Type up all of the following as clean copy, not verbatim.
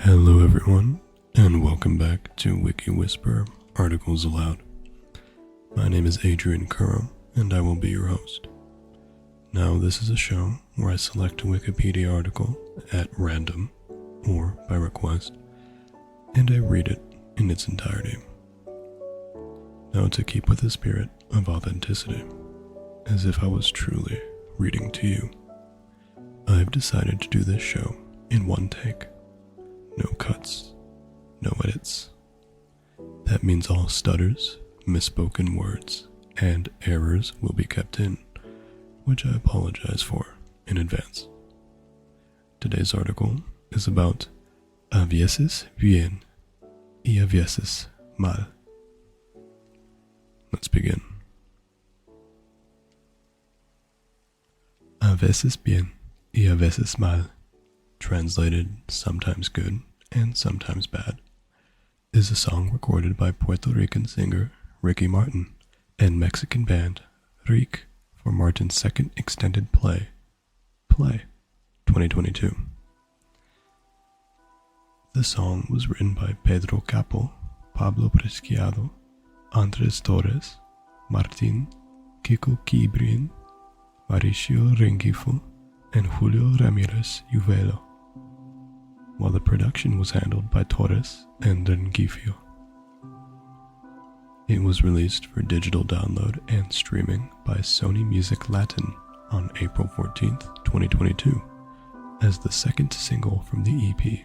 Hello everyone, and welcome back to Wiki Whisper Articles Aloud. My name is Adrian Curo, and I will be your host. Now, this is a show where I select a Wikipedia article at random, or by request, and I read it in its entirety. Now, to keep with the spirit of authenticity, as if I was truly reading to you, I've decided to do this show in one take. No cuts, no edits. That means all stutters, misspoken words, and errors will be kept in, which I apologize for in advance. Today's article is about Veces Bien y Veces Mal. Let's begin. Veces Bien y Veces Mal, translated sometimes good and sometimes bad, is a song recorded by Puerto Rican singer Ricky Martin and Mexican band Rick for Martin's second extended play 2022. The song was written by Pedro Capo, Pablo Presciado, Andres Torres, Martin, Kiko Kibrin, Mauricio Rengifo, and Julio Ramirez Uvelo, while the production was handled by Torres and Rengifo. It was released for digital download and streaming by Sony Music Latin on April 14th, 2022, as the second single from the EP.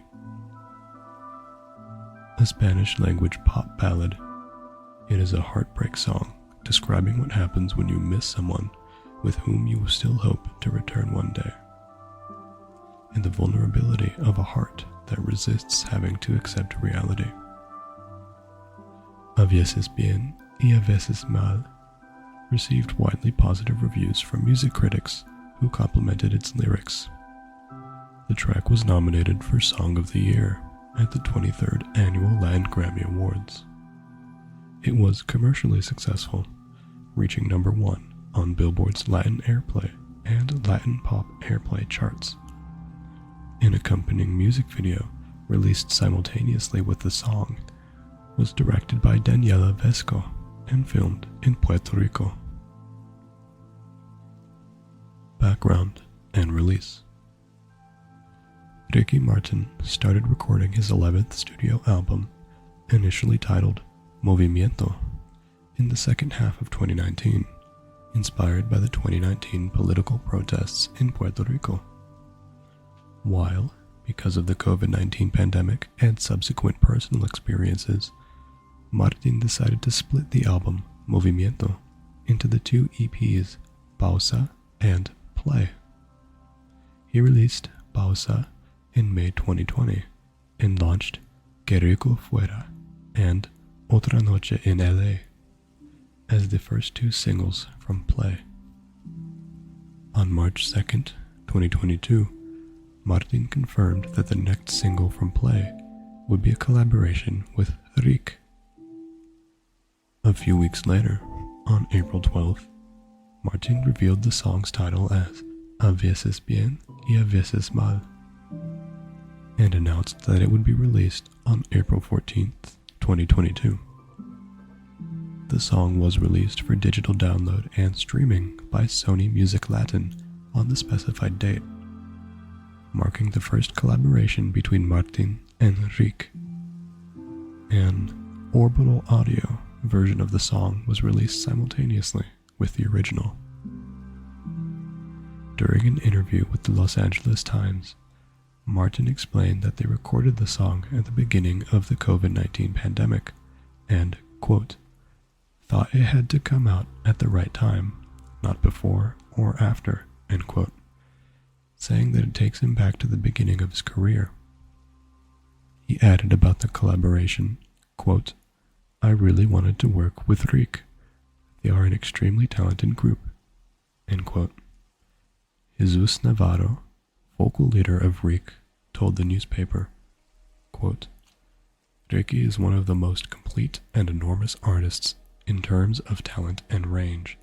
A Spanish-language pop ballad, it is a heartbreak song describing what happens when you miss someone with whom you still hope to return one day, and the vulnerability of a heart that resists having to accept reality. Veces Bien y Veces Mal received widely positive reviews from music critics who complimented its lyrics. The track was nominated for Song of the Year at the 23rd Annual Latin Grammy Awards. It was commercially successful, reaching number 1 on Billboard's Latin Airplay and Latin Pop Airplay charts. An accompanying music video, released simultaneously with the song, was directed by Daniela Vesco and filmed in Puerto Rico. Background and release. Ricky Martin started recording his 11th studio album, initially titled Movimiento, in the second half of 2019, inspired by the 2019 political protests in Puerto Rico. While, because of the COVID-19 pandemic and subsequent personal experiences, Martin decided to split the album Movimiento into the two EPs, Pausa and Play. He released Pausa in May 2020 and launched Que Rico Fuera and Otra Noche en LA as the first two singles from Play. On March 2nd, 2022, Martin confirmed that the next single from Play would be a collaboration with Rick. A few weeks later, on April 12th, Martin revealed the song's title as Veces Bien y Veces Mal, and announced that it would be released on April 14th, 2022. The song was released for digital download and streaming by Sony Music Latin on the specified date, marking the first collaboration between Martin and Rick. An orbital audio version of the song was released simultaneously with the original. During an interview with the Los Angeles Times, Martin explained that they recorded the song at the beginning of the COVID-19 pandemic and, quote, thought it had to come out at the right time, not before or after, end quote, saying that it takes him back to the beginning of his career. He added about the collaboration, quote, I really wanted to work with Rick. They are an extremely talented group, end quote. Jesus Navarro, vocal leader of Rick, told the newspaper, quote, Ricky is one of the most complete and enormous artists in terms of talent and range,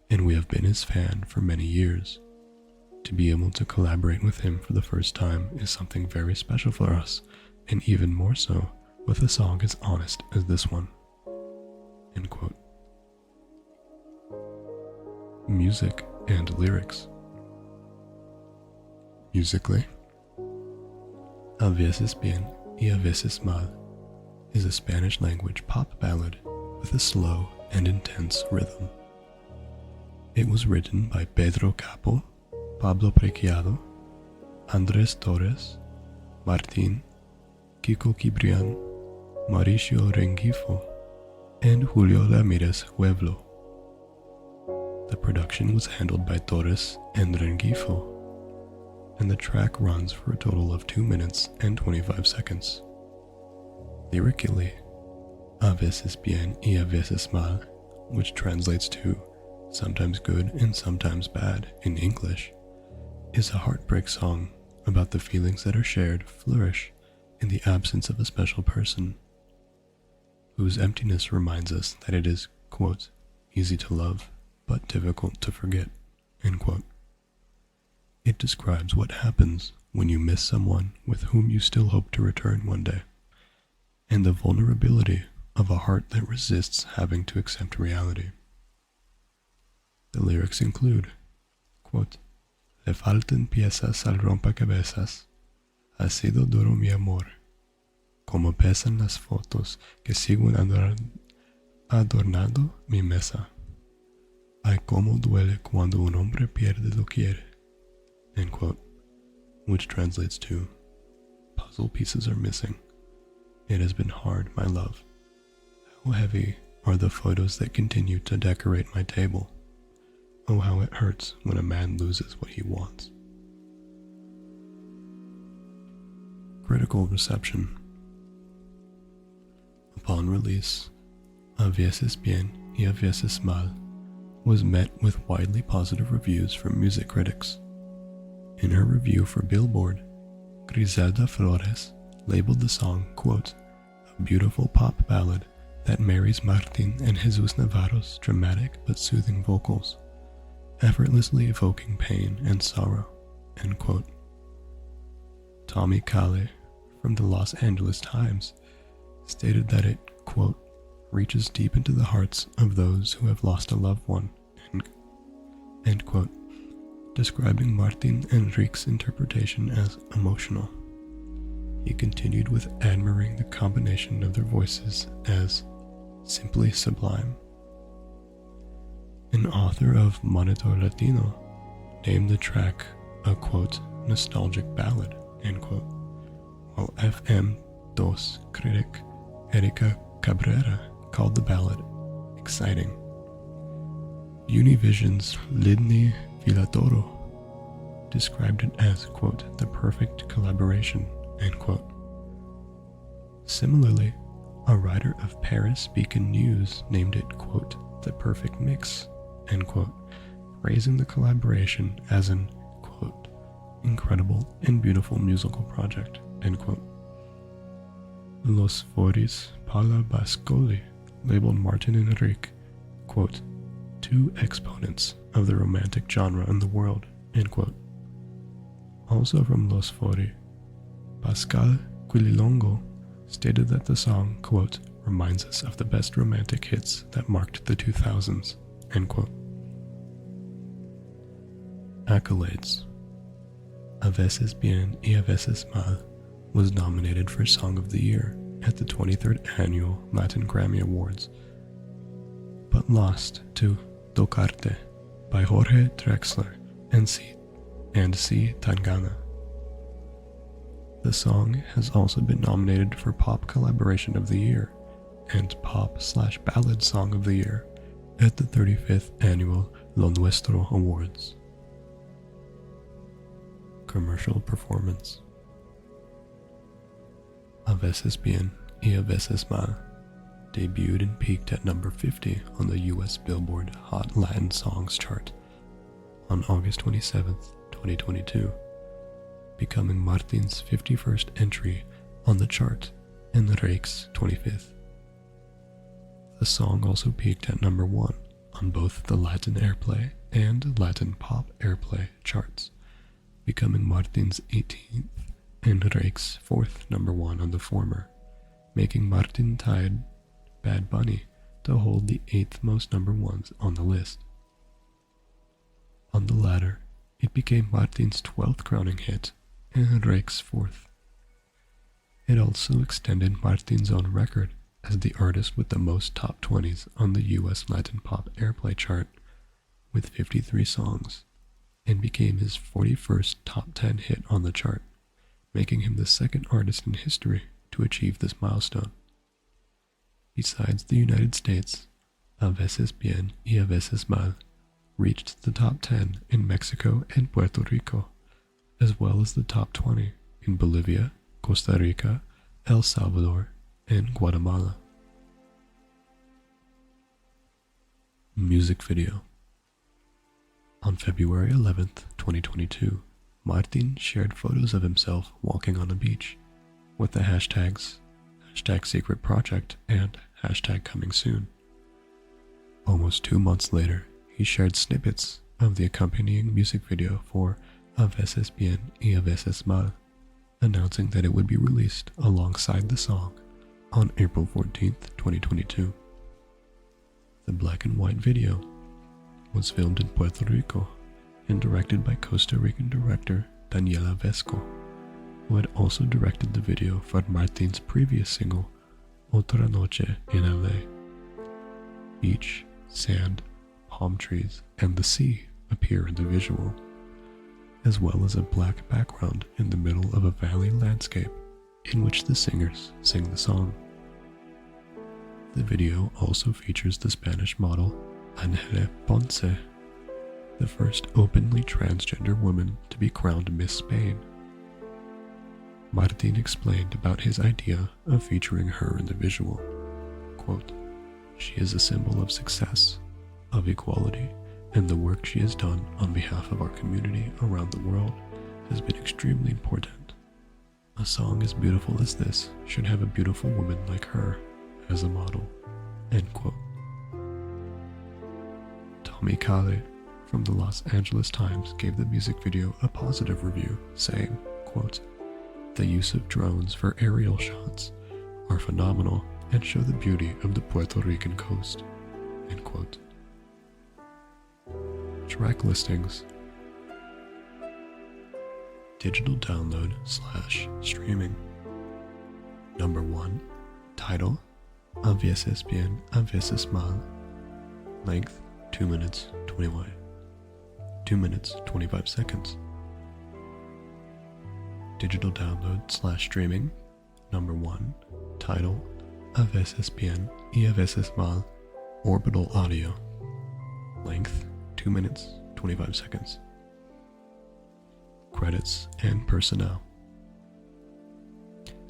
and we have been his fan for many years. To be able to collaborate with him for the first time is something very special for us, and even more so with a song as honest as this one." End quote. Music and lyrics. Musically, A Veces Bien y a Veces Mal is a Spanish-language pop ballad with a slow and intense rhythm. It was written by Pedro Capo, Pablo Preciado, Andrés Torres, Martín, Kiko Cibrián, Mauricio Rengifo, and Julio Ramirez Hueblo. The production was handled by Torres and Rengifo, and the track runs for a total of 2 minutes and 25 seconds. Lyrically, A Veces Bien y a Veces Mal, which translates to sometimes good and sometimes bad in English, is a heartbreak song about the feelings that are shared flourish in the absence of a special person, whose emptiness reminds us that it is, quote, easy to love, but difficult to forget, end quote. It describes what happens when you miss someone with whom you still hope to return one day, and the vulnerability of a heart that resists having to accept reality. The lyrics include, quote, "Le faltan piezas al rompecabezas, ha sido duro mi amor, como pesan las fotos que siguen adornando mi mesa. Ay, cómo duele cuando un hombre pierde lo quiere," end quote, which translates to, "Puzzle pieces are missing. It has been hard, my love. How heavy are the photos that continue to decorate my table. Oh, how it hurts when a man loses what he wants." Critical reception. Upon release, A Veces Bien y a Veces Mal was met with widely positive reviews from music critics. In her review for Billboard, Griselda Flores labeled the song, quote, "a beautiful pop ballad that marries Martín and Jesus Navarro's dramatic but soothing vocals, effortlessly evoking pain and sorrow," end quote. Tommy Kalle from the Los Angeles Times stated that it, quote, "reaches deep into the hearts of those who have lost a loved one," end quote, describing Martín Enrique's interpretation as emotional. He continued with admiring the combination of their voices as simply sublime. An author of Monitor Latino named the track a, quote, "nostalgic ballad," end quote, while FM2 critic Erika Cabrera called the ballad exciting. Univision's Lidney Villatoro described it as, quote, "the perfect collaboration," end quote. Similarly, a writer of Paris Beacon News named it, quote, "the perfect mix," end quote, praising the collaboration as an, quote, "incredible and beautiful musical project," end quote. Los Foris Paula Bascoli labeled Martín Enrique, quote, "two exponents of the romantic genre in the world," end quote. Also from Los Fori, Pascal Quililongo stated that the song, quote, "reminds us of the best romantic hits that marked the 2000s," end quote. Accolades. A Veces Bien y a Veces Mal was nominated for Song of the Year at the 23rd Annual Latin Grammy Awards, but lost to Tocarte by Jorge Drexler and C. Tangana. The song has also been nominated for Pop Collaboration of the Year and Pop/Ballad Song of the Year at the 35th Annual Lo Nuestro Awards. Commercial performance. A Veces Bien y a Veces Mal debuted and peaked at number 50 on the US Billboard Hot Latin Songs chart on August 27, 2022, becoming Martín's 51st entry on the chart and Enrique's 25th. The song also peaked at number 1 on both the Latin Airplay and Latin Pop Airplay charts, becoming Martín's 18th and Reik's fourth #1 on the former, making Martin tied Bad Bunny to hold the 8th most #1s on the list. On the latter, it became Martin's 12th crowning hit and Reik's 4th. It also extended Martin's own record as the artist with the most top 20s on the US Latin Pop Airplay chart, with 53 songs, and became his 41st top 10 hit on the chart, making him the second artist in history to achieve this milestone. Besides the United States, A Veces Bien y A Veces Mal reached the top 10 in Mexico and Puerto Rico, as well as the top 20 in Bolivia, Costa Rica, El Salvador, and Guatemala. Music video. On February 11th, 2022, Martin shared photos of himself walking on a beach with the hashtags #SecretProject and #ComingSoon. Almost 2 months later, he shared snippets of the accompanying music video for A Veces Bien y A Veces Mal, announcing that it would be released alongside the song on April 14th, 2022. The black and white video was filmed in Puerto Rico and directed by Costa Rican director Daniela Vesco, who had also directed the video for Martin's previous single, Otra Noche en LA. Beach, sand, palm trees, and the sea appear in the visual, as well as a black background in the middle of a valley landscape in which the singers sing the song. The video also features the Spanish model Ángela Ponce, the first openly transgender woman to be crowned Miss Spain. Martin explained about his idea of featuring her in the visual. Quote, "She is a symbol of success, of equality, and the work she has done on behalf of our community around the world has been extremely important. A song as beautiful as this should have a beautiful woman like her as a model." End quote. Tommy Kalle from the Los Angeles Times gave the music video a positive review, saying, quote, "The use of drones for aerial shots are phenomenal and show the beauty of the Puerto Rican coast." End quote. Track listings. Digital download / streaming. #1, title, A Veces Bien, A Veces Mal. Length, 2 minutes 25 seconds. Digital download / streaming. #1, title, A Veces Bien y A Veces Mal. Orbital audio. Length, 2 minutes 25 seconds. Credits and personnel.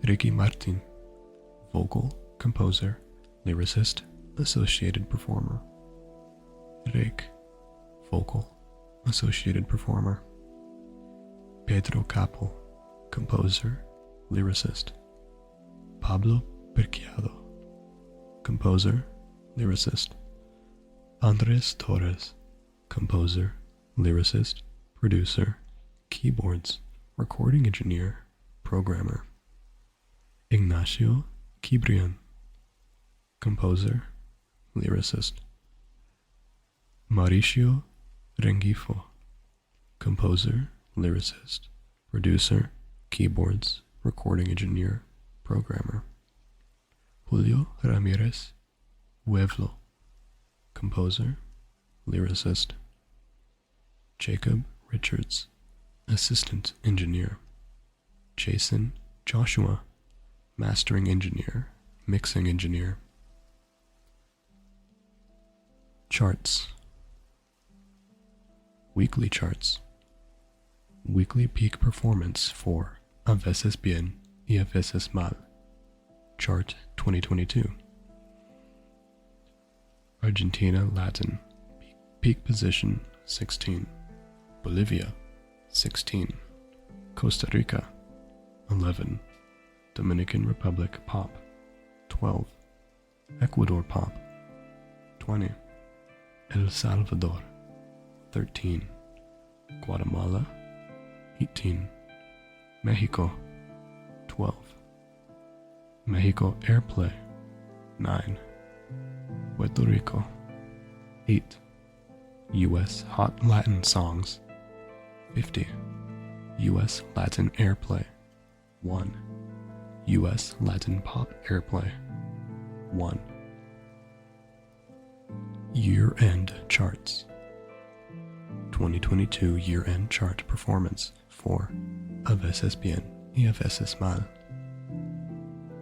Ricky Martin, vocal, composer, lyricist, associated performer. Rick, vocal, associated performer. Pedro Capo, composer, lyricist. Pablo Perchiado, composer, lyricist. Andres Torres, composer, lyricist, producer, keyboards, recording engineer, programmer. Ignacio Cibrian, composer, lyricist. Mauricio Rengifo, composer, lyricist, producer, keyboards, recording engineer, programmer. Julio Ramirez Pueblo, composer, lyricist. Jacob Richards, assistant engineer. Jason Joshua, mastering engineer, mixing engineer. Charts. Weekly charts. Weekly peak performance for A Veces Bien y A Veces Mal. Chart 2022. Argentina Latin. Peak position 16. Bolivia 16. Costa Rica 11. Dominican Republic Pop 12. Ecuador Pop 20. El Salvador 13. Guatemala 18. Mexico 12. Mexico Airplay, 9. Puerto Rico, 8. US Hot Latin Songs, 50. US Latin Airplay, 1. US Latin Pop Airplay, 1. Year-end charts. 2022 year-end chart performance for Veces Bien y Veces Mal.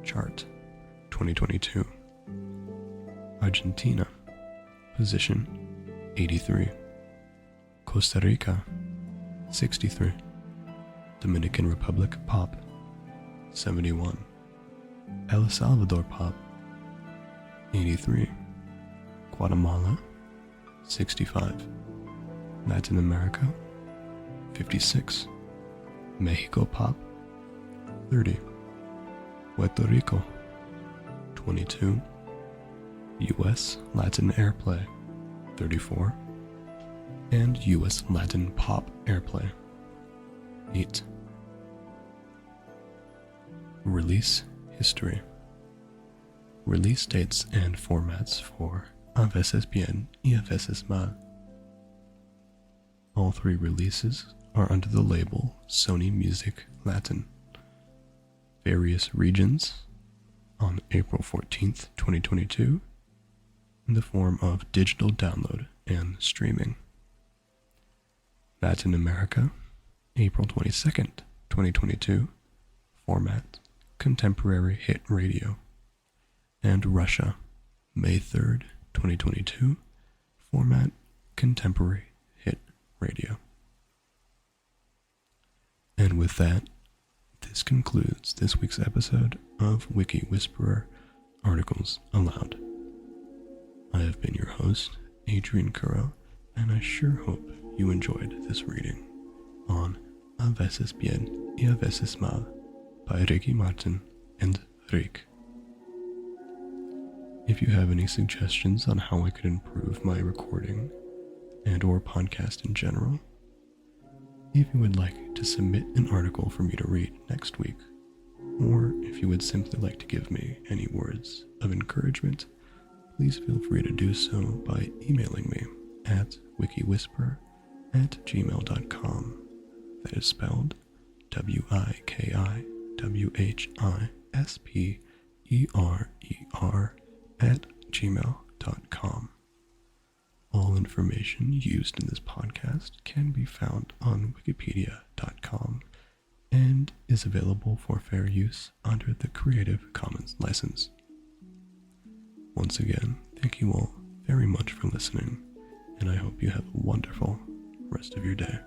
Chart 2022. Argentina, position 83. Costa Rica, 63. Dominican Republic Pop, 71. El Salvador Pop, 83. Guatemala, 65. Latin America, 56. Mexico Pop, 30. Puerto Rico, 22. US Latin Airplay, 34. And US Latin Pop Airplay, 8. Release history. Release dates and formats for Veces Bien y Veces Mal. All 3 releases are under the label Sony Music Latin. Various regions on April 14th, 2022, in the form of digital download and streaming. Latin America, April 22nd, 2022, format Contemporary Hit Radio. And Russia, May 3rd, 2022, format Contemporary Hit Radio. And with that, this concludes this week's episode of Wiki Whisperer Articles Aloud. I have been your host, Adrian Curo, and I sure hope you enjoyed this reading on Veces Bien y Veces Mal by Ricky Martin and Rick. If you have any suggestions on how I could improve my recording and or podcast in general, if you would like to submit an article for me to read next week, or if you would simply like to give me any words of encouragement, please feel free to do so by emailing me at wikiwhisper@gmail.com. That is spelled wikiwhisper@gmail.com. All information used in this podcast can be found on wikipedia.com and is available for fair use under the Creative Commons license. Once again, thank you all very much for listening, and I hope you have a wonderful rest of your day.